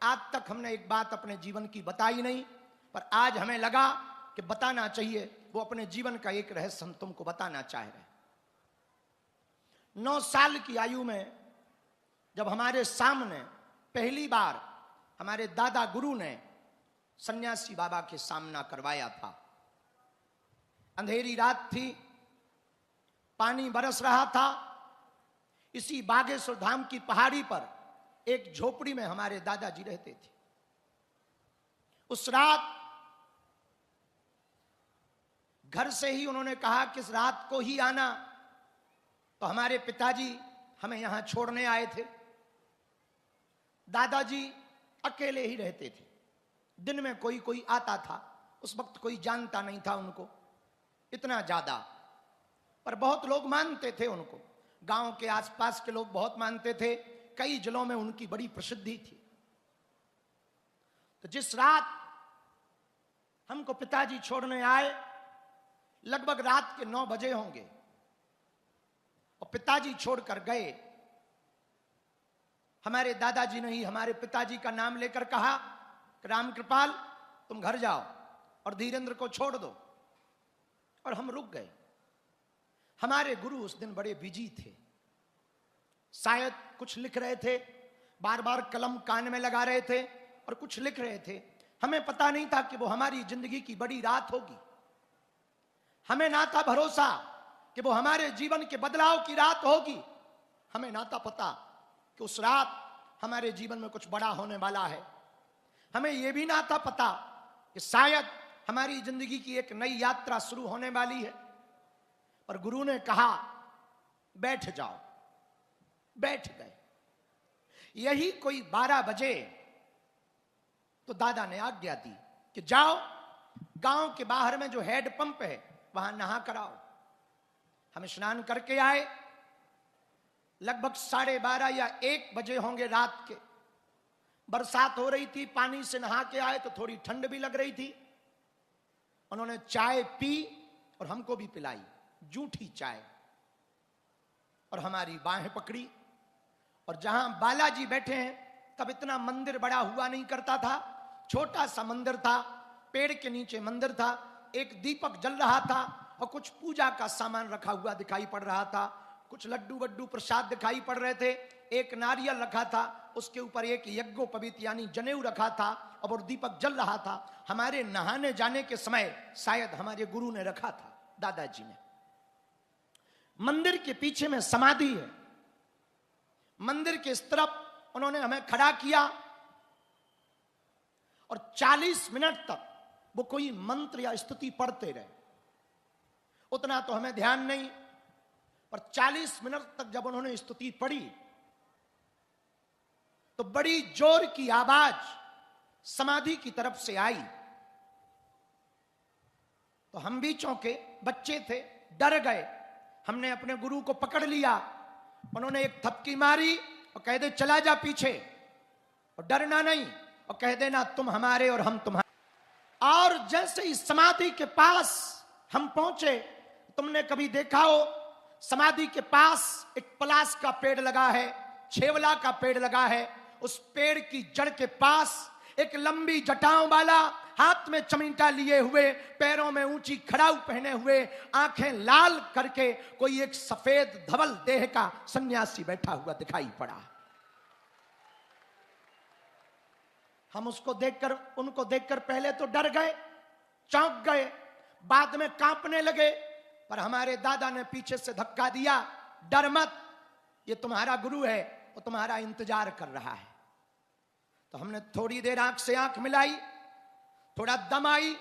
आज तक हमने एक बात अपने जीवन की बताई नहीं, पर आज हमें लगा कि बताना चाहिए। वो अपने जीवन का एक रहस्य हम तुमको बताना चाह रहे हैं। 9 साल की आयु में जब हमारे सामने पहली बार हमारे दादा गुरु ने सन्यासी बाबा के सामना करवाया था। अंधेरी रात थी, पानी बरस रहा था। इसी बागेश्वर धाम की पहाड़ी पर एक झोपड़ी में हमारे दादाजी रहते थे। उस रात घर से ही उन्होंने कहा कि इस रात को ही आना, तो हमारे पिताजी हमें यहां छोड़ने आए थे। दादाजी अकेले ही रहते थे। दिन में कोई कोई आता था, उस वक्त कोई जानता नहीं था उनको इतना ज्यादा, पर बहुत लोग मानते थे उनको। गांव के आसपास के लोग बहुत मानते थे, कई जिलों में उनकी बड़ी प्रसिद्धि थी। तो जिस रात हमको पिताजी छोड़ने आए, लगभग रात के 9 बजे होंगे, और पिताजी छोड़कर गए। हमारे दादाजी ने ही हमारे पिताजी का नाम लेकर कहा कि राम कृपाल तुम घर जाओ और धीरेंद्र को छोड़ दो, और हम रुक गए। हमारे गुरु उस दिन बड़े बिजी थे, शायद कुछ लिख रहे थे, बार बार कलम कान में लगा रहे थे और कुछ लिख रहे थे। हमें पता नहीं था कि वो हमारी जिंदगी की बड़ी रात होगी। हमें ना था भरोसा कि वो हमारे जीवन के बदलाव की रात होगी। हमें ना था पता कि उस रात हमारे जीवन में कुछ बड़ा होने वाला है। हमें यह भी ना था पता कि शायद हमारी जिंदगी की एक नई यात्रा शुरू होने वाली है। पर गुरु ने कहा बैठ जाओ, बैठ गए। यही कोई 12 बजे तो दादा ने आज्ञा दी कि जाओ, गांव के बाहर में जो हेड पंप है वहां नहा कर आओ। हम स्नान करके आए। लगभग 12:30 या 1 बजे होंगे रात के। बरसात हो रही थी, पानी से नहा के आए तो थोड़ी ठंड भी लग रही थी। उन्होंने चाय पी और हमको भी पिलाई, जूठी चाय, और हमारी बाहें पकड़ी। और जहां बालाजी बैठे हैं तब इतना मंदिर बड़ा हुआ नहीं करता था, छोटा सा मंदिर था, पेड़ के नीचे मंदिर था। एक दीपक जल रहा था और कुछ पूजा का सामान रखा हुआ दिखाई पड़ रहा था। कुछ लड्डू वड्डू प्रसाद दिखाई पड़ रहे थे। एक नारियल रखा था, उसके ऊपर एक यज्ञोपवीत यानी जनेऊ रखा था, और वो दीपक जल रहा था। हमारे नहाने जाने के समय शायद हमारे गुरु ने रखा था, दादाजी ने। मंदिर के पीछे में समाधि है। मंदिर के इस तरफ उन्होंने हमें खड़ा किया और 40 मिनट तक वो कोई मंत्र या स्तुति पढ़ते रहे। उतना तो हमें ध्यान नहीं, पर 40 मिनट तक जब उन्होंने स्तुति पढ़ी तो बड़ी जोर की आवाज समाधि की तरफ से आई। तो हम भी चौंके, बच्चे थे, डर गए। हमने अपने गुरु को पकड़ लिया। उन्होंने एक थपकी मारी और कह दे चला जा पीछे, और डरना नहीं, और कह देना तुम हमारे और हम तुम्हारे। और जैसे ही समाधि के पास हम पहुंचे, तुमने कभी देखा हो समाधि के पास एक पलाश का पेड़ लगा है, छेवला का पेड़ लगा है। उस पेड़ की जड़ के पास एक लंबी जटाओं वाला, हाथ में चमीटा लिए हुए, पैरों में ऊंची खड़ाऊ पहने हुए, आंखें लाल करके कोई एक सफेद धवल देह का सन्यासी बैठा हुआ दिखाई पड़ा। हम उसको देखकर, उनको देखकर पहले तो डर गए, चौंक गए, बाद में कांपने लगे। पर हमारे दादा ने पीछे से धक्का दिया, डर मत, ये तुम्हारा गुरु है, वो तुम्हारा इंतजार कर रहा है। तो हमने थोड़ी देर आंख से आंख मिलाई, थोड़ा दम आई,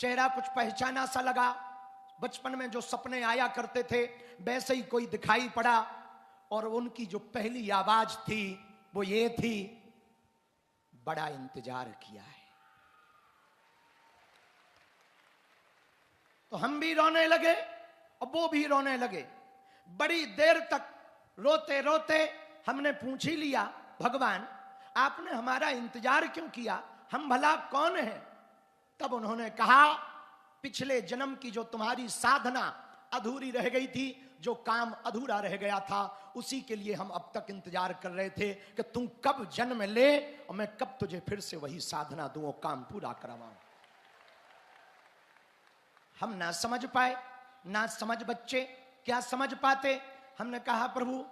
चेहरा कुछ पहचाना सा लगा। बचपन में जो सपने आया करते थे वैसे ही कोई दिखाई पड़ा। और उनकी जो पहली आवाज थी वो ये थी, बड़ा इंतजार किया है। तो हम भी रोने लगे और वो भी रोने लगे। बड़ी देर तक रोते रोते हमने पूछ ही लिया, भगवान आपने हमारा इंतजार क्यों किया, हम भला कौन हैं? तब उन्होंने कहा, पिछले जन्म की जो तुम्हारी साधना अधूरी रह गई थी जो काम अधूरा रह गया था उसी के लिए हम अब तक इंतजार कर रहे थे कि तू कब जन्म ले और मैं कब तुझे फिर से वही साधना दूं और काम पूरा करवाऊं। हम ना समझ पाए, ना समझ बच्चे क्या समझ पाते। हमने कहा प्रभु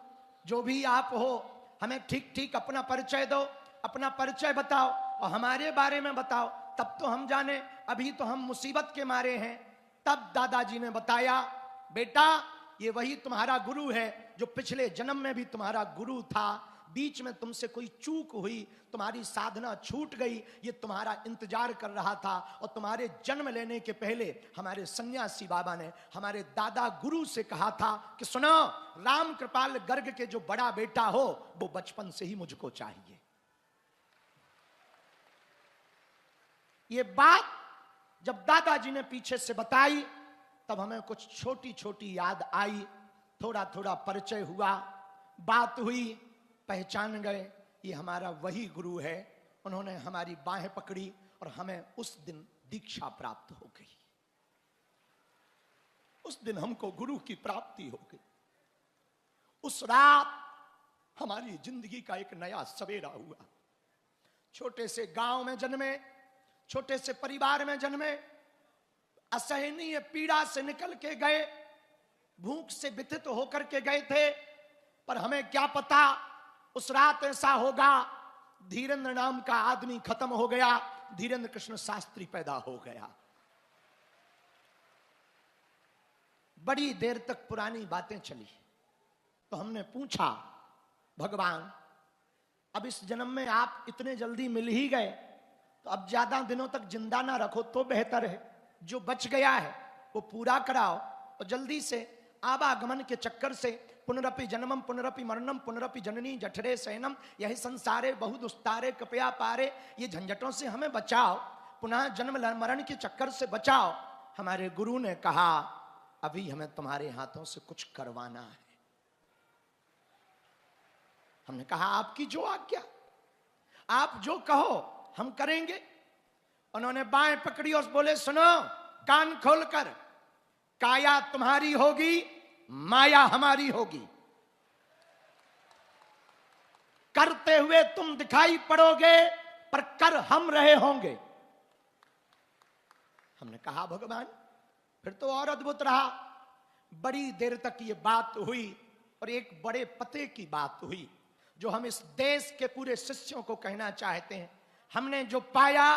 जो भी आप हो हमें ठीक ठीक अपना परिचय दो, अपना परिचय बताओ और हमारे बारे में बताओ, तब तो हम जाने। अभी तो हम मुसीबत के मारे हैं। तब दादाजी ने बताया बेटा ये वही तुम्हारा गुरु है जो पिछले जन्म में भी तुम्हारा गुरु था, बीच में तुमसे कोई चूक हुई, तुम्हारी साधना छूट गई, ये तुम्हारा इंतजार कर रहा था। और तुम्हारे जन्म लेने के पहले हमारे सन्यासी बाबा ने हमारे दादा गुरु से कहा था कि सुनो राम कृपाल गर्ग के जो बड़ा बेटा हो वो बचपन से ही मुझको चाहिए। ये बात जब दादाजी ने पीछे से बताई तब हमें कुछ छोटी छोटी याद आई, थोड़ा थोड़ा परिचय हुआ, बात हुई, पहचान गए ये हमारा वही गुरु है। उन्होंने हमारी बाहें पकड़ी और हमें उस दिन दीक्षा प्राप्त हो गई। उस दिन हमको गुरु की प्राप्ति हो गई। उस रात हमारी जिंदगी का एक नया सवेरा हुआ। छोटे से गांव में जन्मे, छोटे से परिवार में जन्मे, असहनीय पीड़ा से निकल के गए, भूख से व्यथित होकर के गए थे, पर हमें क्या पता उस रात ऐसा होगा धीरेन्द्र नाम का आदमी खत्म हो गया, धीरेन्द्र कृष्ण शास्त्री पैदा हो गया। बड़ी देर तक पुरानी बातें चली तो हमने पूछा भगवान अब इस जन्म में आप इतने जल्दी मिल ही गए तो अब ज्यादा दिनों तक जिंदा ना रखो तो बेहतर है, जो बच गया है वो पूरा कराओ और जल्दी से आवागमन के चक्कर से पुनरपि जन्मम पुनरपि मरणम पुनरपि जननी जठरे शयनम यही संसारे बहु दुस्तारे कृपया पारे, ये झंझटों से हमें बचाओ, पुनः जन्म मरण के चक्कर से बचाओ। हमारे गुरु ने कहा अभी हमें तुम्हारे हाथों से कुछ करवाना है। हमने कहा आपकी जो आज्ञा, आप जो कहो हम करेंगे। उन्होंने बाएं पकड़ी और बोले सुनो कान खोलकर, काया तुम्हारी होगी माया हमारी होगी, करते हुए तुम दिखाई पड़ोगे पर कर हम रहे होंगे। हमने कहा भगवान फिर तो और अद्भुत रहा। बड़ी देर तक ये बात हुई और एक बड़े पते की बात हुई जो हम इस देश के पूरे शिष्यों को कहना चाहते हैं। हमने जो पाया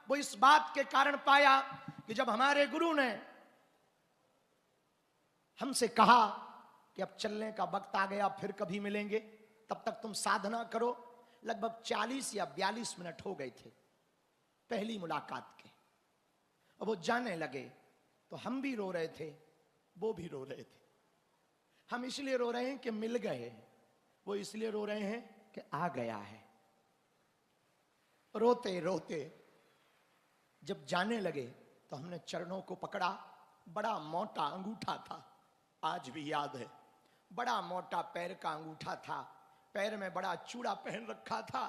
वो इस बात के कारण पाया कि जब हमारे गुरु ने हमसे कहा कि अब चलने का वक्त आ गया, फिर कभी मिलेंगे, तब तक तुम साधना करो। लगभग 40 या 42 मिनट हो गए थे पहली मुलाकात के। अब वो जाने लगे तो हम भी रो रहे थे, वो भी रो रहे थे। हम इसलिए रो रहे हैं कि मिल गए, वो इसलिए रो रहे हैं कि आ गया है। रोते रोते जब जाने लगे तो हमने चरणों को पकड़ा। बड़ा मोटा अंगूठा था, आज भी याद है, बड़ा मोटा पैर का अंगूठा था, पैर में बड़ा चूड़ा पहन रखा था।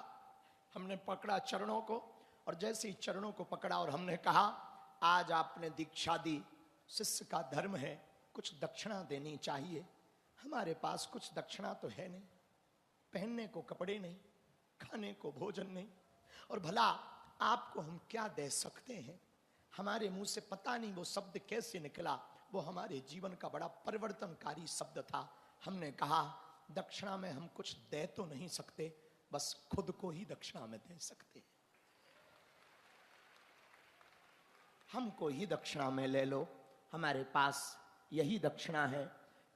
हमने पकड़ा चरणों को और जैसे ही चरणों को पकड़ा और हमने कहा आज आपने दीक्षा दी, शिष्य का धर्म है कुछ दक्षिणा देनी चाहिए। हमारे पास कुछ दक्षिणा तो है नहीं, पहनने को कपड़े नहीं, खाने को भोजन नहीं, और भला आपको हम क्या दे सकते हैं। हमारे मुंह से पता नहीं वो शब्द कैसे निकला, वो हमारे जीवन का बड़ा परिवर्तनकारी शब्द था। हमने कहा दक्षिणा में हम कुछ दे तो नहीं सकते, बस खुद को ही दक्षिणा में दे सकते हैं। हमको ही दक्षिणा में ले लो, हमारे पास यही दक्षिणा है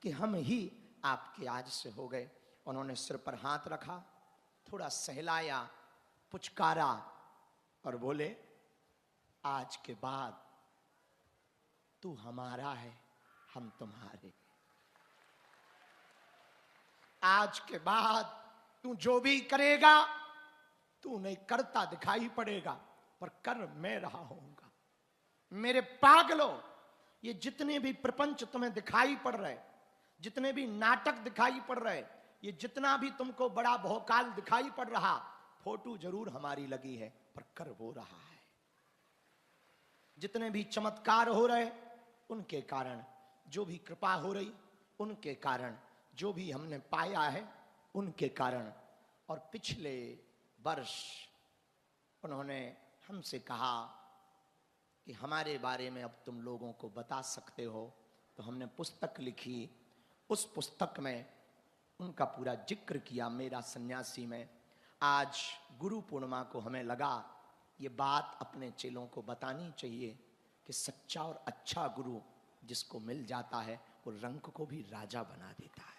कि हम ही आपके आज से हो गए। उन्होंने सिर पर हाथ रखा, थोड़ा सहलाया, पुचकारा और बोले आज के बाद तू हमारा है, हम तुम्हारे। आज के बाद तू जो भी करेगा तू नहीं करता दिखाई पड़ेगा, पर कर मैं रहा होऊंगा। मेरे पागलों, ये जितने भी प्रपंच तुम्हें दिखाई पड़ रहे, जितने भी नाटक दिखाई पड़ रहे, ये जितना भी तुमको बड़ा भौकाल दिखाई पड़ रहा, फोटो जरूर हमारी लगी है पर कर वो रहा है। जितने भी चमत्कार हो रहे उनके कारण, जो भी कृपा हो रही उनके कारण, जो भी हमने पाया है उनके कारण। और पिछले वर्ष उन्होंने हमसे कहा कि हमारे बारे में अब तुम लोगों को बता सकते हो, तो हमने पुस्तक लिखी। उस पुस्तक में उनका पूरा जिक्र किया मेरा सन्यासी में। आज गुरु पूर्णिमा को हमें लगा ये बात अपने चेलों को बतानी चाहिए कि सच्चा और अच्छा गुरु जिसको मिल जाता है वो रंक को भी राजा बना देता है।